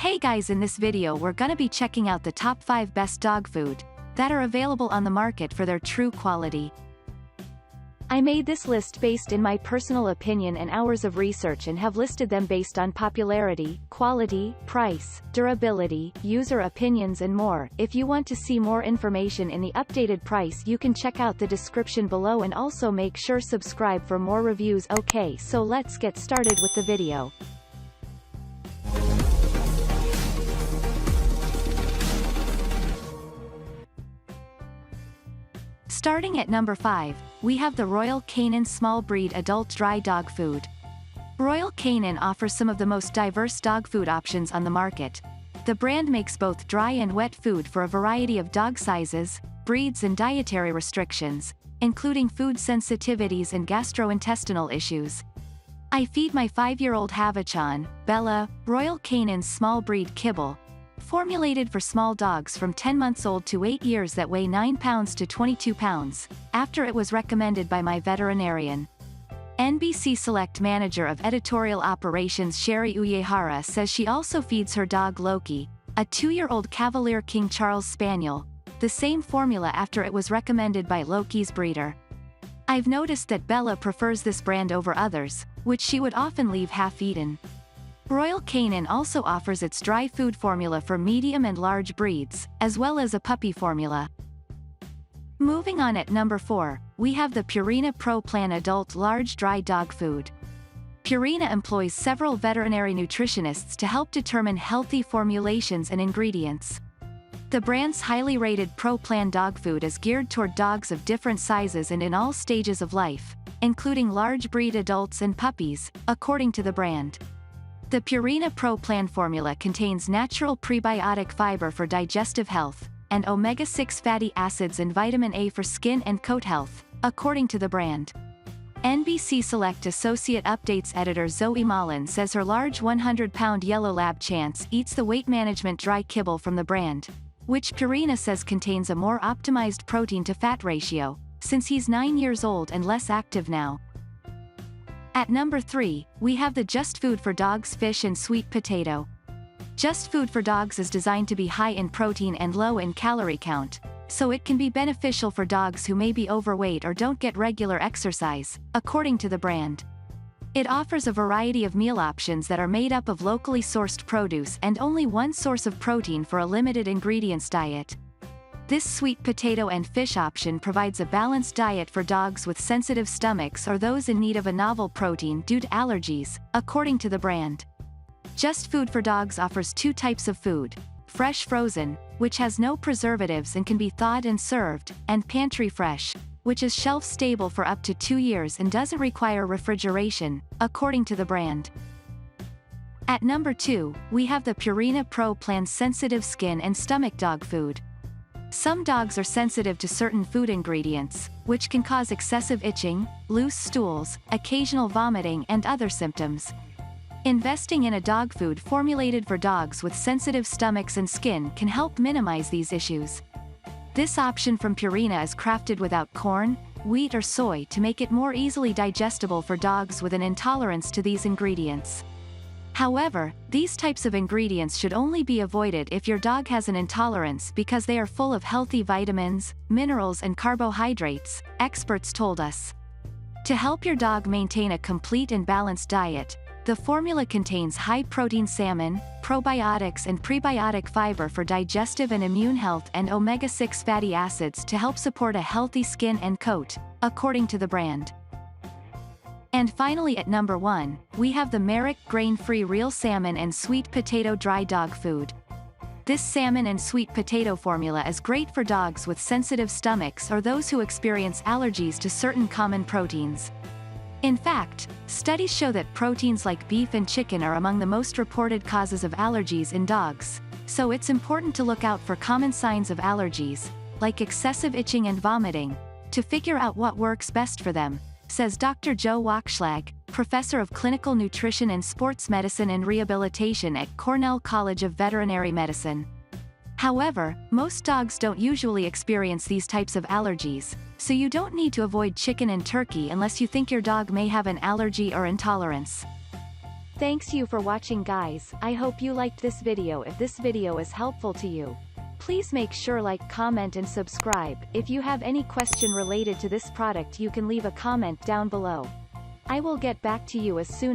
Hey guys, in this video we're gonna be checking out the top 5 best dog food that are available on the market for their true quality. I made this list based in my personal opinion and hours of research and have listed them based on popularity, quality, price, durability, user opinions and more. If you want to see more information in the updated price, you can check out the description below and also make sure subscribe for more reviews. Okay, so let's get started with the video. Starting at number 5, we have the Royal Canin Small Breed Adult Dry Dog Food. Royal Canin offers some of the most diverse dog food options on the market. The brand makes both dry and wet food for a variety of dog sizes, breeds and dietary restrictions, including food sensitivities and gastrointestinal issues. I feed my 5-year-old Havachon, Bella, Royal Canin's small breed kibble, formulated for small dogs from 10 months old to 8 years that weigh 9 pounds to 22 pounds, after it was recommended by my veterinarian. NBC Select Manager of Editorial Operations Sherry Uyehara says she also feeds her dog Loki, a 2-year-old Cavalier King Charles Spaniel, the same formula after it was recommended by Loki's breeder. I've noticed that Bella prefers this brand over others, which she would often leave half-eaten. Royal Canin also offers its dry food formula for medium and large breeds, as well as a puppy formula. Moving on at number 4, we have the Purina Pro Plan Adult Large Dry Dog Food. Purina employs several veterinary nutritionists to help determine healthy formulations and ingredients. The brand's highly rated Pro Plan dog food is geared toward dogs of different sizes and in all stages of life, including large breed adults and puppies, according to the brand. The Purina Pro Plan formula contains natural prebiotic fiber for digestive health, and omega-6 fatty acids and vitamin A for skin and coat health, according to the brand. NBC Select Associate Updates editor Zoe Mullen says her large 100-pound yellow lab Chance eats the weight management dry kibble from the brand, which Purina says contains a more optimized protein-to-fat ratio, since he's 9 years old and less active now. At number 3, we have the Just Food for Dogs Fish and Sweet Potato. Just Food for Dogs is designed to be high in protein and low in calorie count, so it can be beneficial for dogs who may be overweight or don't get regular exercise, according to the brand. It offers a variety of meal options that are made up of locally sourced produce and only one source of protein for a limited ingredients diet. This sweet potato and fish option provides a balanced diet for dogs with sensitive stomachs or those in need of a novel protein due to allergies, according to the brand. Just Food for Dogs offers 2 types of food: fresh frozen, which has no preservatives and can be thawed and served, and pantry fresh, which is shelf stable for up to 2 years and doesn't require refrigeration, according to the brand. At number 2, we have the Purina Pro Plan Sensitive Skin and Stomach Dog Food. Some dogs are sensitive to certain food ingredients, which can cause excessive itching, loose stools, occasional vomiting and other symptoms. Investing in a dog food formulated for dogs with sensitive stomachs and skin can help minimize these issues. This option from Purina is crafted without corn, wheat or soy to make it more easily digestible for dogs with an intolerance to these ingredients. However, these types of ingredients should only be avoided if your dog has an intolerance because they are full of healthy vitamins, minerals and carbohydrates, experts told us. To help your dog maintain a complete and balanced diet, the formula contains high-protein salmon, probiotics and prebiotic fiber for digestive and immune health and omega-6 fatty acids to help support a healthy skin and coat, according to the brand. And finally at number 1, we have the Merrick Grain-Free Real Salmon and Sweet Potato Dry Dog Food. This salmon and sweet potato formula is great for dogs with sensitive stomachs or those who experience allergies to certain common proteins. In fact, studies show that proteins like beef and chicken are among the most reported causes of allergies in dogs, so it's important to look out for common signs of allergies, like excessive itching and vomiting, to figure out what works best for them, says Dr. Joe Wachschlag, professor of clinical nutrition and sports medicine and rehabilitation at Cornell College of Veterinary Medicine. However, most dogs don't usually experience these types of allergies, so you don't need to avoid chicken and turkey unless you think your dog may have an allergy or intolerance. Thanks you for watching guys. I hope you liked this video. If this video is helpful to you, please make sure like, comment and subscribe. If you have any question related to this product you can leave a comment down below. I will get back to you as soon